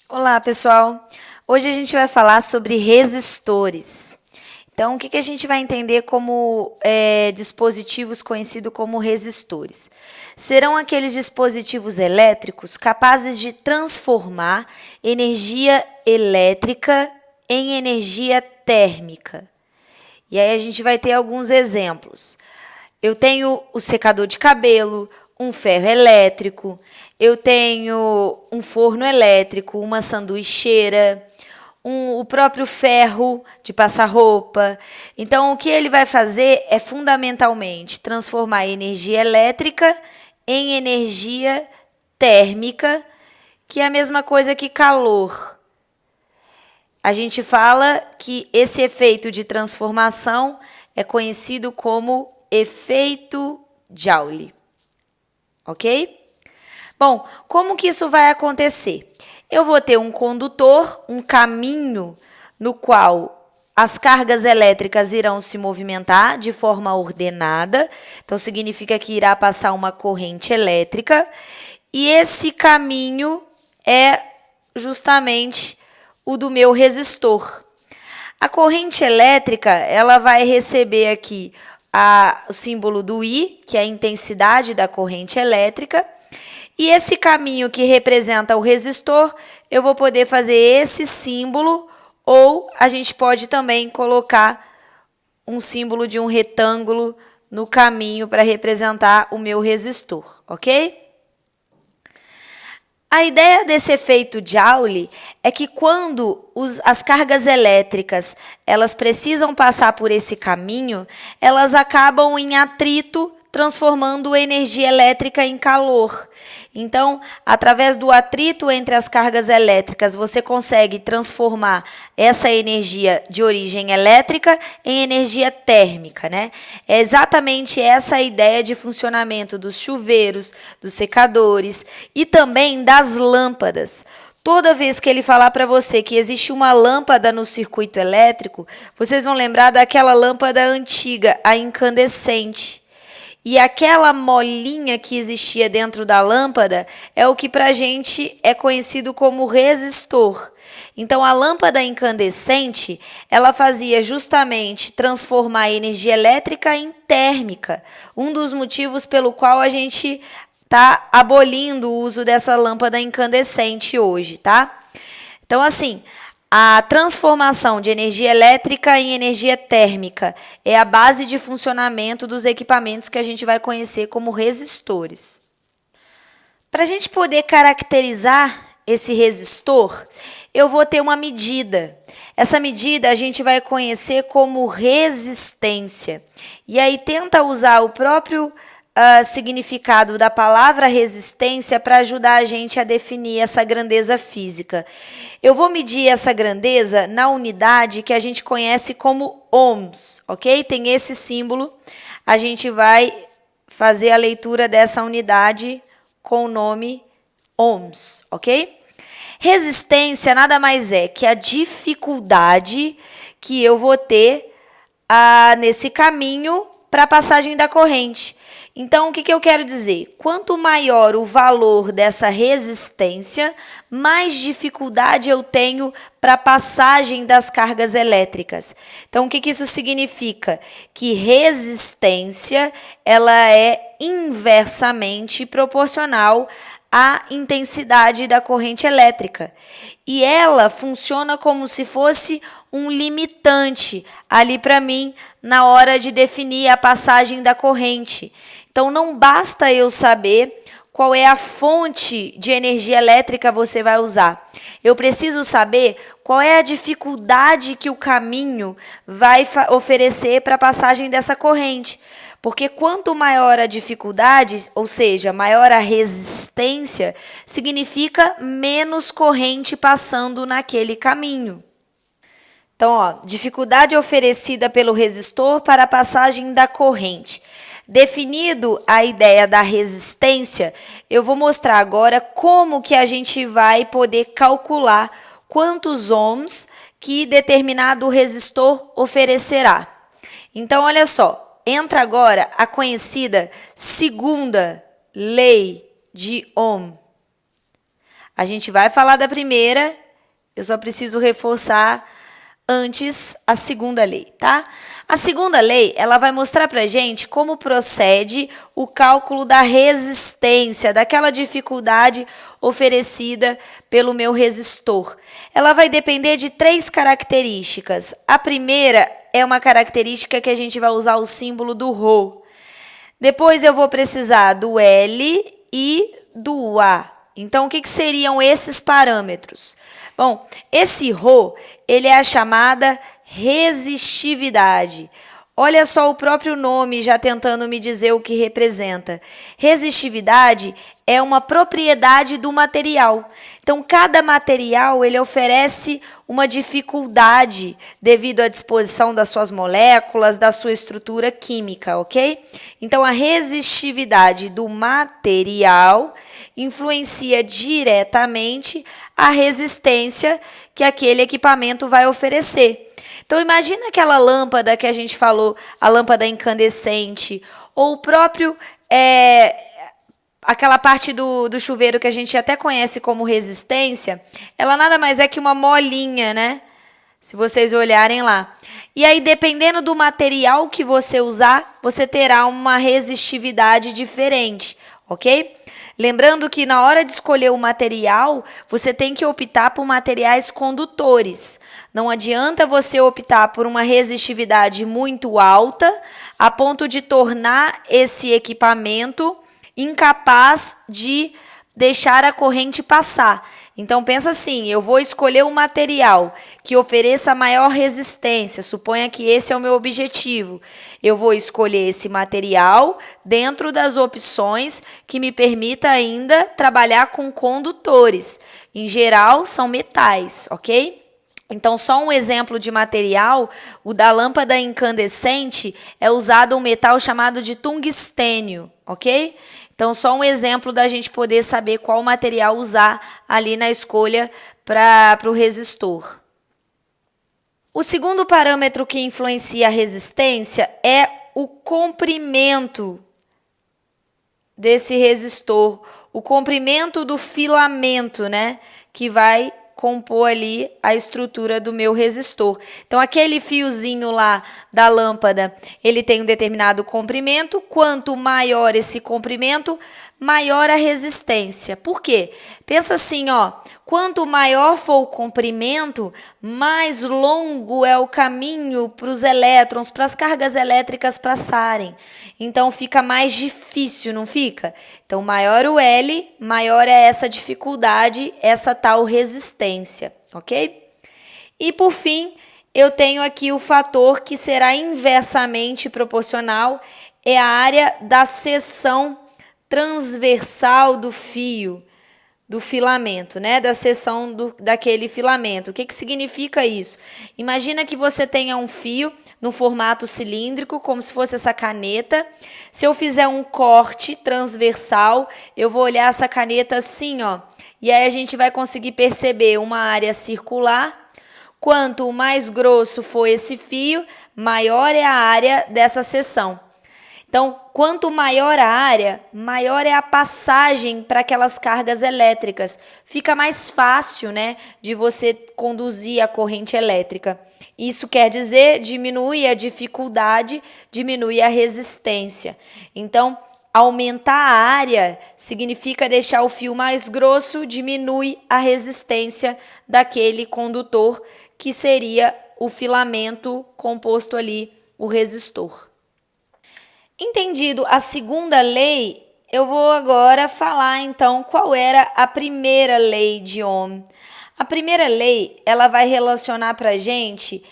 Olá, pessoal! Hoje a gente vai falar sobre resistores. Então, o que a gente vai entender como dispositivos conhecidos como resistores? Serão aqueles dispositivos elétricos capazes de transformar energia elétrica em energia térmica. E aí a gente vai ter alguns exemplos. Eu tenho o secador de cabelo, um ferro elétrico, eu tenho um forno elétrico, uma sanduicheira, o próprio ferro de passar roupa. Então, o que ele vai fazer é fundamentalmente transformar energia elétrica em energia térmica, que é a mesma coisa que calor. A gente fala que esse efeito de transformação é conhecido como efeito Joule. Ok? Bom, como que isso vai acontecer? Eu vou ter um condutor, um caminho no qual as cargas elétricas irão se movimentar de forma ordenada. Então, significa que irá passar uma corrente elétrica. E esse caminho é justamente o do meu resistor. A corrente elétrica, ela vai receber aqui o símbolo do I, que é a intensidade da corrente elétrica. E esse caminho que representa o resistor, eu vou poder fazer esse símbolo, ou a gente pode também colocar um símbolo de um retângulo no caminho para representar o meu resistor, ok? A ideia desse efeito Joule é que quando as cargas elétricas elas precisam passar por esse caminho, elas acabam em atrito, transformando energia elétrica em calor. Então, através do atrito entre as cargas elétricas, você consegue transformar essa energia de origem elétrica em energia térmica, né? É exatamente essa a ideia de funcionamento dos chuveiros, dos secadores e também das lâmpadas. Toda vez que ele falar para você que existe uma lâmpada no circuito elétrico, vocês vão lembrar daquela lâmpada antiga, a incandescente. E aquela molinha que existia dentro da lâmpada é o que para a gente é conhecido como resistor. Então, a lâmpada incandescente, ela fazia justamente transformar a energia elétrica em térmica. Um dos motivos pelo qual a gente está abolindo o uso dessa lâmpada incandescente hoje, tá? Então, assim, a transformação de energia elétrica em energia térmica é a base de funcionamento dos equipamentos que a gente vai conhecer como resistores. Para a gente poder caracterizar esse resistor, eu vou ter uma medida. Essa medida a gente vai conhecer como resistência. E aí tenta usar o próprio significado da palavra resistência para ajudar a gente a definir essa grandeza física. Eu vou medir essa grandeza na unidade que a gente conhece como ohms, ok? Tem esse símbolo, a gente vai fazer a leitura dessa unidade com o nome ohms, ok? Resistência nada mais é que a dificuldade que eu vou ter nesse caminho para a passagem da corrente. Então, o que eu quero dizer? Quanto maior o valor dessa resistência, mais dificuldade eu tenho para a passagem das cargas elétricas. Então, o que isso significa? Que resistência ela é inversamente proporcional à intensidade da corrente elétrica. E ela funciona como se fosse um limitante ali para mim na hora de definir a passagem da corrente. Então, não basta eu saber qual é a fonte de energia elétrica você vai usar. Eu preciso saber qual é a dificuldade que o caminho vai oferecer para a passagem dessa corrente. Porque quanto maior a dificuldade, ou seja, maior a resistência, significa menos corrente passando naquele caminho. Então, dificuldade oferecida pelo resistor para a passagem da corrente. Definido a ideia da resistência, eu vou mostrar agora como que a gente vai poder calcular quantos ohms que determinado resistor oferecerá. Então, olha só, entra agora a conhecida segunda lei de Ohm. A gente vai falar da primeira, eu só preciso reforçar antes a segunda lei, tá? A segunda lei, ela vai mostrar pra gente como procede o cálculo da resistência, daquela dificuldade oferecida pelo meu resistor. Ela vai depender de 3 características. A primeira é uma característica que a gente vai usar o símbolo do ρ. Depois eu vou precisar do L e do A. Então, o que seriam esses parâmetros? Bom, esse ρ, ele é a chamada resistividade. Olha só o próprio nome já tentando me dizer o que representa. Resistividade é uma propriedade do material. Então, cada material ele oferece uma dificuldade devido à disposição das suas moléculas, da sua estrutura química, ok? Então, a resistividade do material influencia diretamente a resistência que aquele equipamento vai oferecer. Então, imagina aquela lâmpada que a gente falou, a lâmpada incandescente, ou o próprio, aquela parte do chuveiro que a gente até conhece como resistência, ela nada mais é que uma molinha, né? Se vocês olharem lá. E aí, dependendo do material que você usar, você terá uma resistividade diferente, ok? Lembrando que na hora de escolher o material, você tem que optar por materiais condutores. Não adianta você optar por uma resistividade muito alta, a ponto de tornar esse equipamento incapaz de deixar a corrente passar. Então, pensa assim, eu vou escolher um material que ofereça maior resistência, suponha que esse é o meu objetivo. Eu vou escolher esse material dentro das opções que me permita ainda trabalhar com condutores. Em geral, são metais, ok? Então, só um exemplo de material, o da lâmpada incandescente é usado um metal chamado de tungstênio, ok? Então, só um exemplo da gente poder saber qual material usar ali na escolha para o resistor. O segundo parâmetro que influencia a resistência é o comprimento desse resistor, o comprimento do filamento, né, que vai compor ali a estrutura do meu resistor. Então, aquele fiozinho lá da lâmpada, ele tem um determinado comprimento. Quanto maior esse comprimento, maior a resistência. Por quê? Pensa assim, ó, quanto maior for o comprimento, mais longo é o caminho para os elétrons, para as cargas elétricas passarem. Então, fica mais difícil, não fica? Então, maior o L, maior é essa dificuldade, essa tal resistência, ok? E, por fim, eu tenho aqui o fator que será inversamente proporcional, é a área da seção transversal do fio, do filamento, né? Da seção daquele filamento. O que significa isso? Imagina que você tenha um fio no formato cilíndrico, como se fosse essa caneta. Se eu fizer um corte transversal, eu vou olhar essa caneta assim, ó. E aí a gente vai conseguir perceber uma área circular. Quanto mais grosso for esse fio, maior é a área dessa seção. Então, quanto maior a área, maior é a passagem para aquelas cargas elétricas. Fica mais fácil, né, de você conduzir a corrente elétrica. Isso quer dizer, diminui a dificuldade, diminui a resistência. Então, aumentar a área significa deixar o fio mais grosso, diminui a resistência daquele condutor, que seria o filamento composto ali, o resistor. Entendido a segunda lei, eu vou agora falar então qual era a primeira lei de Ohm. A primeira lei, ela vai relacionar para a gente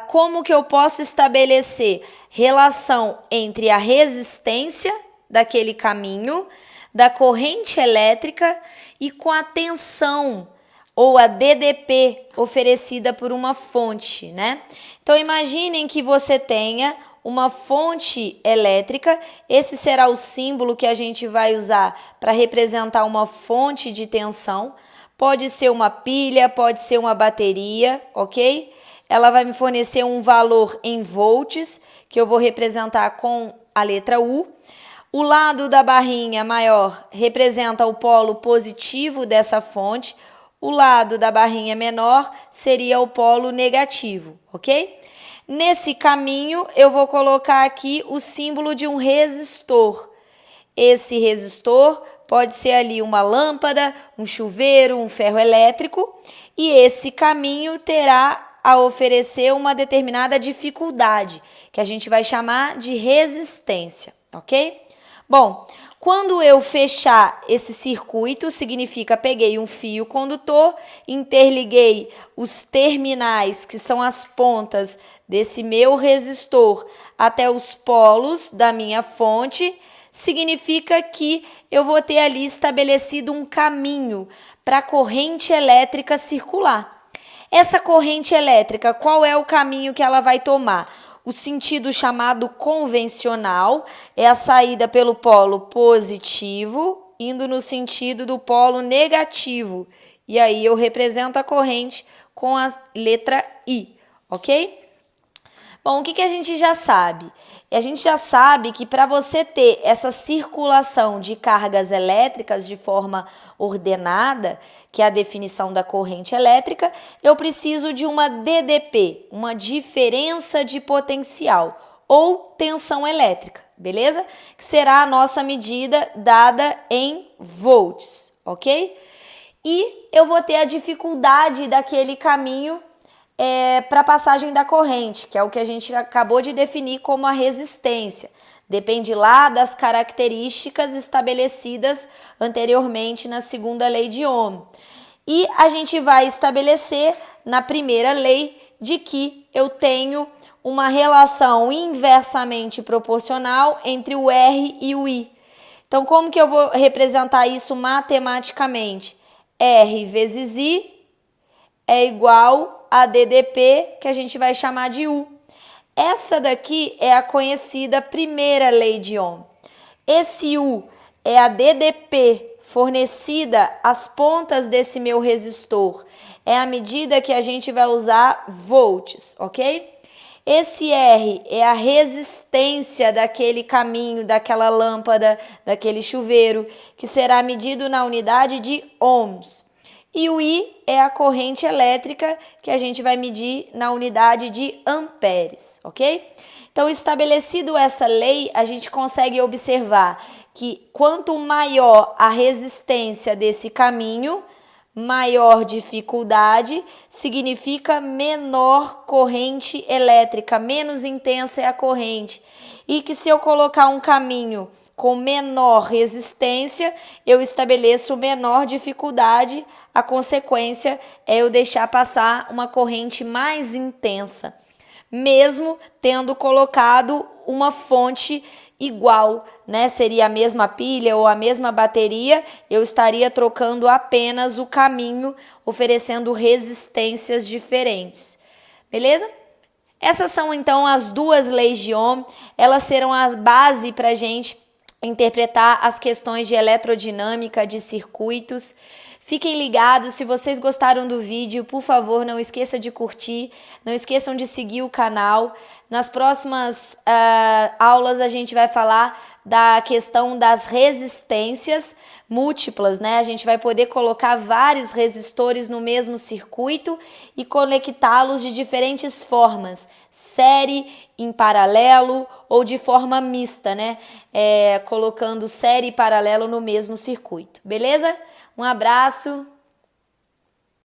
como que eu posso estabelecer relação entre a resistência daquele caminho, da corrente elétrica e com a tensão ou a DDP oferecida por uma fonte, né? Então, imaginem que você tenha uma fonte elétrica, esse será o símbolo que a gente vai usar para representar uma fonte de tensão. Pode ser uma pilha, pode ser uma bateria, ok? Ela vai me fornecer um valor em volts, que eu vou representar com a letra U. O lado da barrinha maior representa o polo positivo dessa fonte, o lado da barrinha menor seria o polo negativo, ok? Nesse caminho, eu vou colocar aqui o símbolo de um resistor. Esse resistor pode ser ali uma lâmpada, um chuveiro, um ferro elétrico, e esse caminho terá a oferecer uma determinada dificuldade, que a gente vai chamar de resistência, ok? Bom, quando eu fechar esse circuito, significa peguei um fio condutor, interliguei os terminais, que são as pontas desse meu resistor, até os polos da minha fonte, significa que eu vou ter ali estabelecido um caminho para a corrente elétrica circular. Essa corrente elétrica, qual é o caminho que ela vai tomar? O sentido chamado convencional é a saída pelo polo positivo, indo no sentido do polo negativo. E aí eu represento a corrente com a letra I, ok? Bom, o que a gente já sabe? A gente já sabe que para você ter essa circulação de cargas elétricas de forma ordenada, que é a definição da corrente elétrica, eu preciso de uma DDP, uma diferença de potencial, ou tensão elétrica, beleza? Que será a nossa medida dada em volts, ok? E eu vou ter a dificuldade daquele caminho para a passagem da corrente, que é o que a gente acabou de definir como a resistência. Depende lá das características estabelecidas anteriormente na segunda lei de Ohm. E a gente vai estabelecer na primeira lei de que eu tenho uma relação inversamente proporcional entre o R e o I. Então, como que eu vou representar isso matematicamente? R vezes I é igual a DDP, que a gente vai chamar de U. Essa daqui é a conhecida primeira lei de Ohm. Esse U é a DDP fornecida às pontas desse meu resistor. É a medida que a gente vai usar volts, ok? Esse R é a resistência daquele caminho, daquela lâmpada, daquele chuveiro, que será medido na unidade de ohms. E o I é a corrente elétrica que a gente vai medir na unidade de amperes, ok? Então, estabelecido essa lei, a gente consegue observar que quanto maior a resistência desse caminho, maior dificuldade, significa menor corrente elétrica, menos intensa é a corrente. E que se eu colocar um caminho com menor resistência, eu estabeleço menor dificuldade, a consequência é eu deixar passar uma corrente mais intensa, mesmo tendo colocado uma fonte igual, né? Seria a mesma pilha ou a mesma bateria, eu estaria trocando apenas o caminho, oferecendo resistências diferentes. Beleza? Essas são então as duas leis de Ohm, elas serão a base para a gente interpretar as questões de eletrodinâmica de circuitos. Fiquem ligados, se vocês gostaram do vídeo, por favor, não esqueçam de curtir, não esqueçam de seguir o canal. Nas próximas aulas a gente vai falar da questão das resistências múltiplas, né? A gente vai poder colocar vários resistores no mesmo circuito e conectá-los de diferentes formas, série, em paralelo ou de forma mista, né? Colocando série e paralelo no mesmo circuito, beleza? Um abraço!